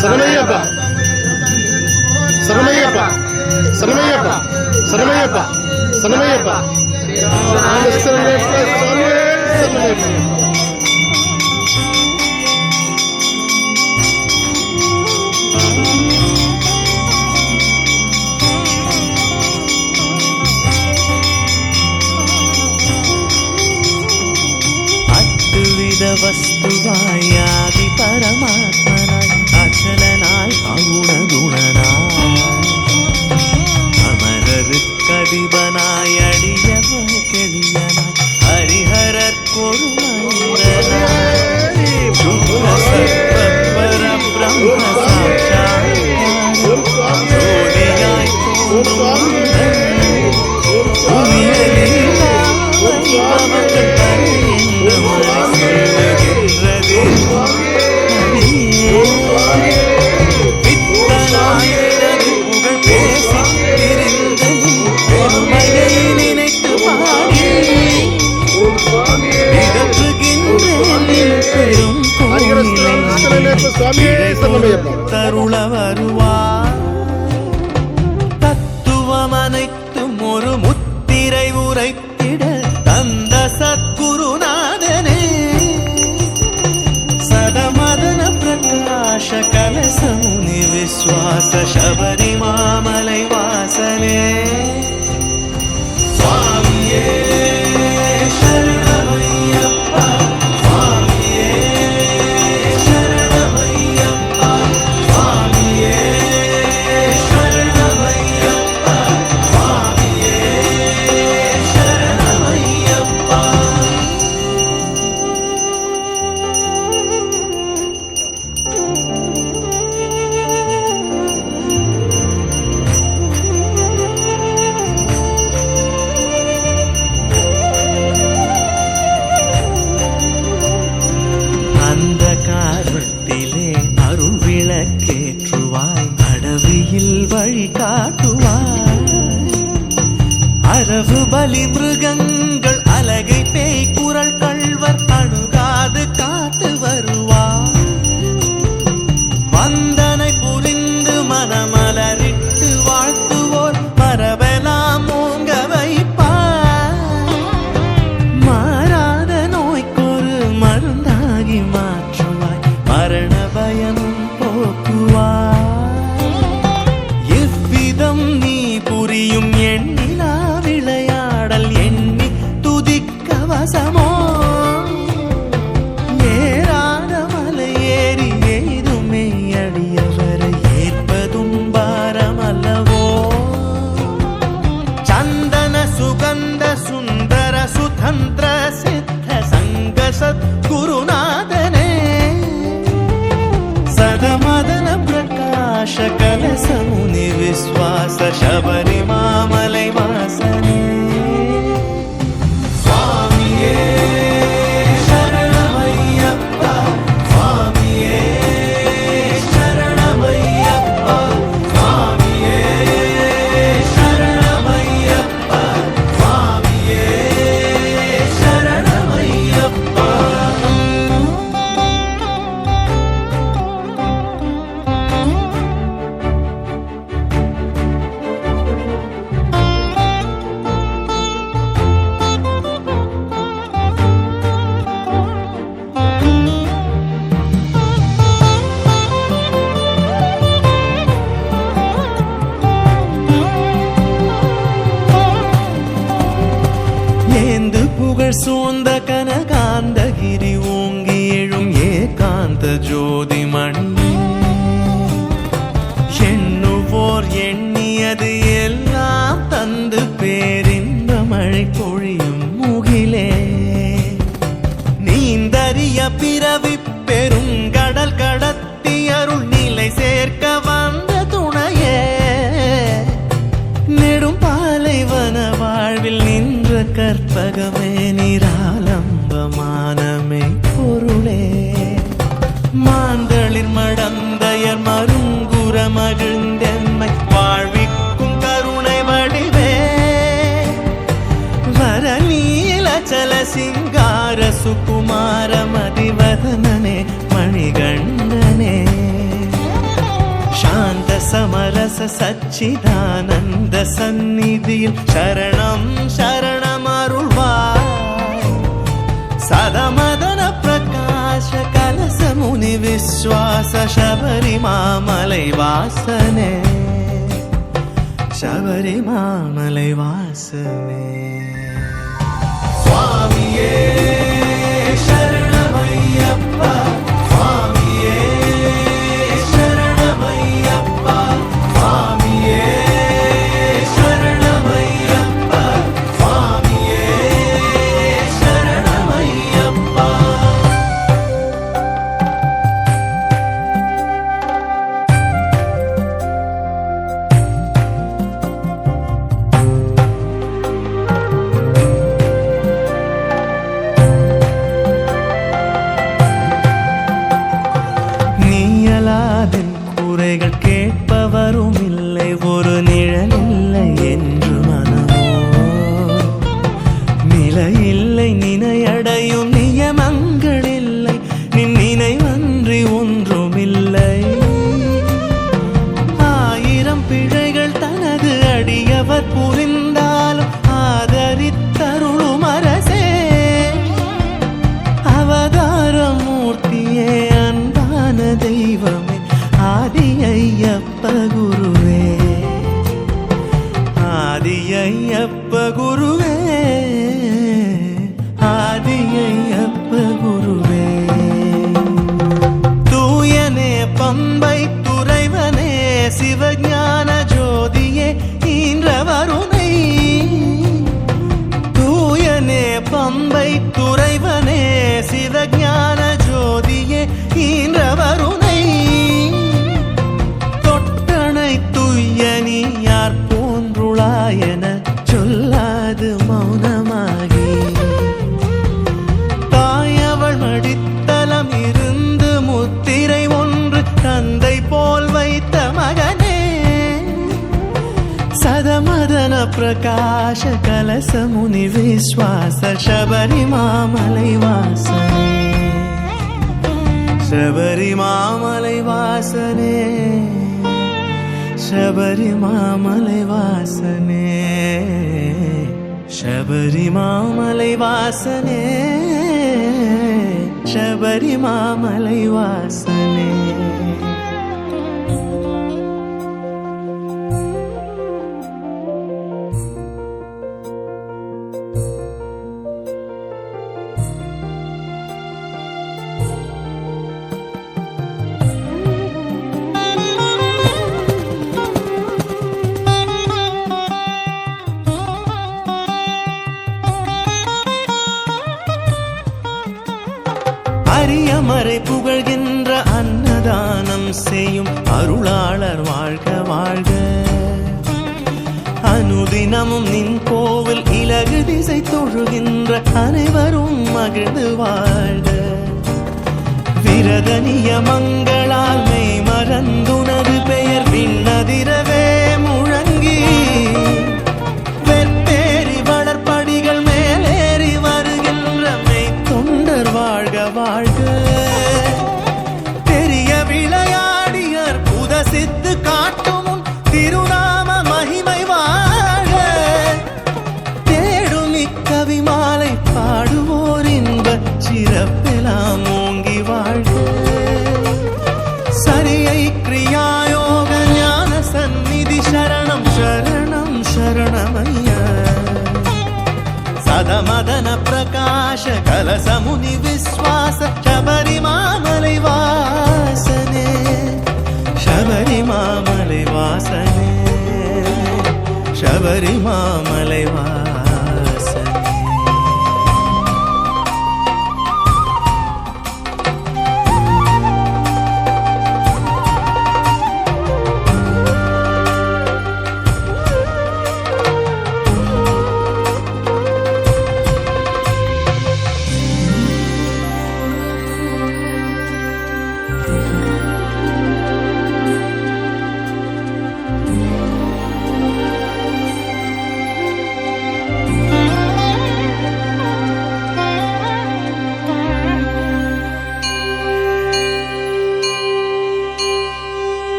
சரணமையப்பா சரணமையப்பா சரணமையப்பா சரணமையப்பா சரணமையப்பா വസ്തുവായി ആദി പരമാത്മനായി അചലനായി അഗുണഗുണനായി അമരർക്കധിപനായി അടിയവർ കെളിയനായി ഹരിഹരർക്കൊരു മന്ദനായി ശുദ്ധ സത്വപര ബ്രഹ്മ സാക്ഷാത് ജ്യോതിയായി തോന്നും தருள வருவார் தத்துவம் அனைத்தும் ஒரு முத்திரை உரைத்திட தந்த சத்குருநாதனே சதமதன பிரகாஷ கலசமுனி விஸ்வாச சபரி மாமலை வாசனே சுவாமியே சரணமையப்பா வழி காட்டுவாய் அரவு பலி மிருகங்கள் அலகை பேய் குரல் கள்வர் அணுகாது காத்து வருவார் வந்தனை புரிந்து மனமலரிட்டு வாழ்த்துவோர் மரபெல்லாம் ஓங்க வைப்பார் மாறாத நோய்க்கொரு மருந்தாகி மாற்றுவாய் மரண பயமும் போக்குவாய் நீ புரியும் எண்ணிலா விளையாடல் எண்ணி துதிக்க வசமோ ஏறாத மலை ஏறி எய்துமே அடியவரை ஏற்பதும் பாரம் அல்லவோ சந்தன சுகந்த சுந்தர சுதந்திர சித்த சங்க சத்குருநாதனே சதமதன பிரகாஷ கலசமுனி விஸ்வாச சபரி மாமலை வாசனே சுவாமியே சரணமையப்பா சுவாமியே சரணமையப்பா சுவாமியே சரணமையப்பா சுவாமியே சரணமையப்பா சூழ்ந்த கனகாந்தகிரி ஓங்கி எழும் ஏகாந்த ஜோதி மணி எண்ணுவோர் எண்ணியது எல்லாம் தந்து பேரின்ப மழை பொழியும் முகிலே நீந்தறிய பிறவி பெருங்கடல் கடத்தி அருள் நிலை சேர்க்க வந்த துணையே நெடும் பாலைவன வாழ்வில் நின்ற கற்பகமே நிராலம்பமானமே பொருளே மாந்தளிர் மடந்தையர் மருங்குற மகிழ்ந்தென்மை வாழ்விக்கும் கருணை வடிவே வரநீலச்சல சிங்கார சுகுமார மதிவதனே மணிகண்ட சச்சிதானந்த சந்நிதியில் சரணம் சரணம் அருள்வாய். சதமதன பிரகாஷ கலச முனி விஸ்வாச சபரிமாமலை வாசனே, சபரிமாமலை வாசனே. சுவாமியே சரணமையப்பா, சுவாமியே சரணமையப்பா, சுவாமியே சரணமையப்பா, சுவாமியே சரணமையப்பா. குறைகள் கேட்பவரும் இல்லை, ஒரு நிழல் இல்லை என்று மனமோ நிலை இல்லை, நினையடையும் நியமங்கள் இல்லை, நின் நினைவன்றி ஒன்றுமில்லை. ஆயிரம் பிழைகள் தனது அடியவர் புரிந்தாலும் ஆதரித்தருளும் அரசே, அவதார மூர்த்தியே அன்பான தெய்வமே, ஆதி ஐயப்ப குருவே, ஆதி ஐயப்ப குருவே, ஆதி ஐயப்ப குருவே. தூயனே பம்பை துறைவனே, சிவஞான ஜோதியே ஈன்றவருனை. தூயனே பம்பை துறைவனே, சிவஞான ஜோதியே ஈன்றவருனை. யார் போன்றுளாயன சொல்லாது மௌனமாகி, தாயவள் மடித்தலம் இருந்து முத்திரை ஒன்று தந்தை போல் வைத்த மகனே. சதமதன பிரகாஷ கலச முனி விஸ்வாச சபரிமாமலை வாசனே, சபரிமாமலை வாசனே, சபரிமாமலை வாசனே, சபரிமாமலை வாசனே, சபரிமாமலை வாசனே. அரியமறை புகழ்கின்ற அன்னதானம் செய்யும் அருளாளர் வாழ்க வாழ்க. அனுதினமும் நின் கோவில் இலகு திசை தொழுகின்ற அனைவரும் மகிழ்ந்து வாழ்க. விரத நியமங்களால் மெய் மறந்துனது பெயர் விண்ணதிரவே முழங்கி, வெற்பேரி வளர்ப்படிகள் மேலேறி வருகின்ற மெய் தொண்டர் வாழ்க வாழ்க. தெரிய விளையாடியர் புதசித்து காட்டும் திருநாம மகிமை வாழ்க. தேடும் இக்கவி மாலை பாடுவோர் இன்ப சிறப்பெல்லாம் ஓங்கி வாழ்க. சரியை கிரியாயோக ஞான சந்நிதி சரணம் சரணம் சரணமையா. சதமதன பிரகாஷ கலச முனி விஸ்வாச சபரிமாமலை வாசனே, சபரிமாமலை வாசனே, சபரிமாமலை வாசனே.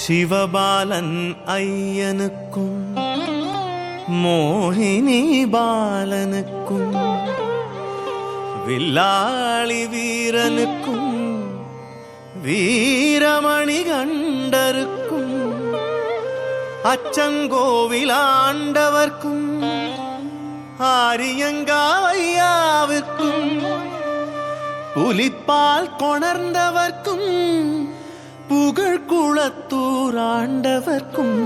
சிவபாலன் ஐயனுக்கும் மோகினி பாலனுக்கும் வில்லாளி வீரனுக்கும் வீரமணி கண்டருக்கும் அச்சங்கோவில் ஆண்டவர்க்கும் ஆரியங்காவையாவிற்கும் புலிப்பால் கொணர்ந்தவர்க்கும் புகழ்குளத்தூர் ஆண்டவர்க்கும்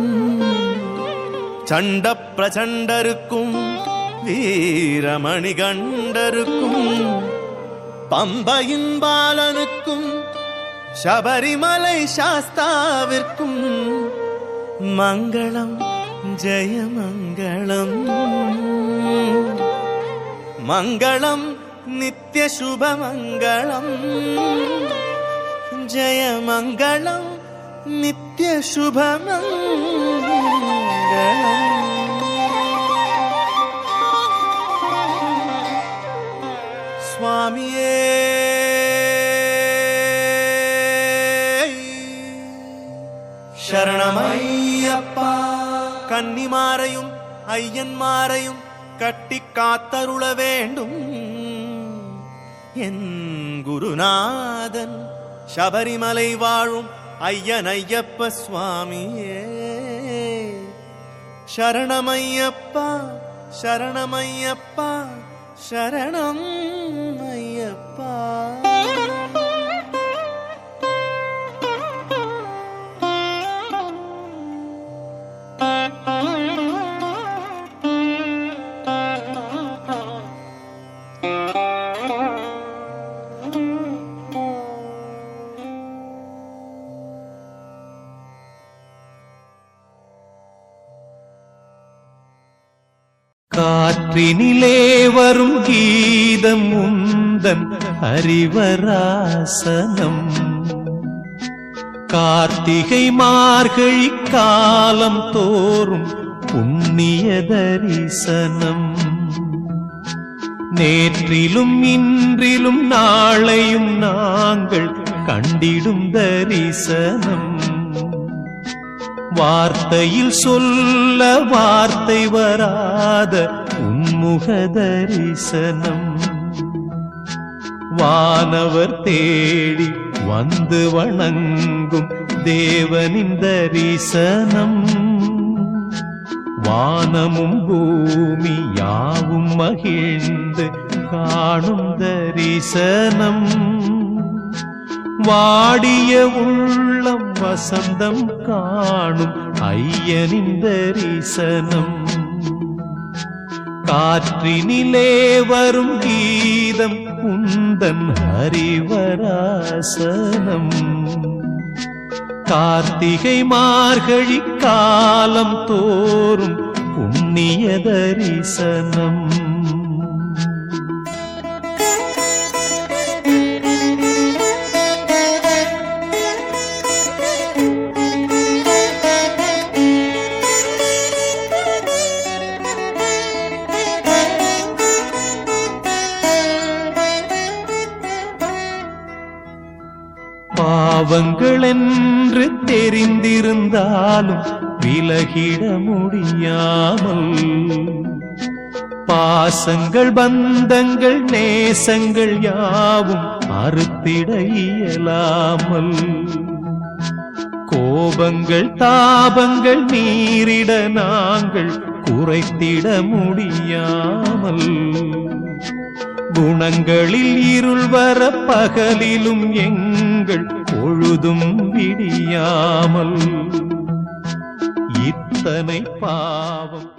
சண்ட பிரச்சண்டருக்கும் வீரமணி கண்டருக்கும் பம்பையின் பாலனுக்கும் சபரிமலை சாஸ்தாவிற்கும் மங்களம் ஜெயமங்களம் மங்களம் நித்ய சுபமங்களம் ஜெயமங்களம் நித்ய சுபமங்களம். சுவாமியே சரணமையப்பா. கன்னிமாரையும் ஐயன்மாரையும் கட்டி காத்தருள வேண்டும் என் குருநாதன் சபரிமலை வாழும் ஐயன் ஐயப்ப சுவாமியே. சரணமையப்பா சரணமையப்பா சரணம் ஐயப்பா. காற்றினிலே வரும் கீதம் உந்தன் ஹரிவராசனம். கார்த்திகை மார்கழி காலம் தோறும் புண்ணிய தரிசனம். நேற்றிலும் இன்றிலும் நாளையும் நாங்கள் கண்டிடும் தரிசனம். வார்த்தையில் சொல்ல வார்த்தை வராத உன்முக தரிசனம். வானவர் தேடி வந்து வணங்கும் தேவனின் தரிசனம். வானமும் பூமி யாவும் மகிழ்ந்து காணும் தரிசனம். வாடிய உள்ளம் வசந்தம் காணும் ஐயனின் தரிசனம். காற்றினிலே வரும் கீதம் உந்தன் ஹரிவராசனம். கார்த்திகை மார்கழி காலம் தோறும் புண்ணிய தரிசனம். பாவங்கள் என்று தெரிந்திருந்தாலும் விலகிட முடியாமல், பாசங்கள் பந்தங்கள் நேசங்கள் யாவும் அறுத்திட இயலாமல், கோபங்கள் தாபங்கள் மீறிட நாங்கள் குறைத்திட முடியாமல், குணங்களில் இருள் வர பகலிலும் எங்கள் பொழுதும் விடியாமல், இத்தனை பாவம்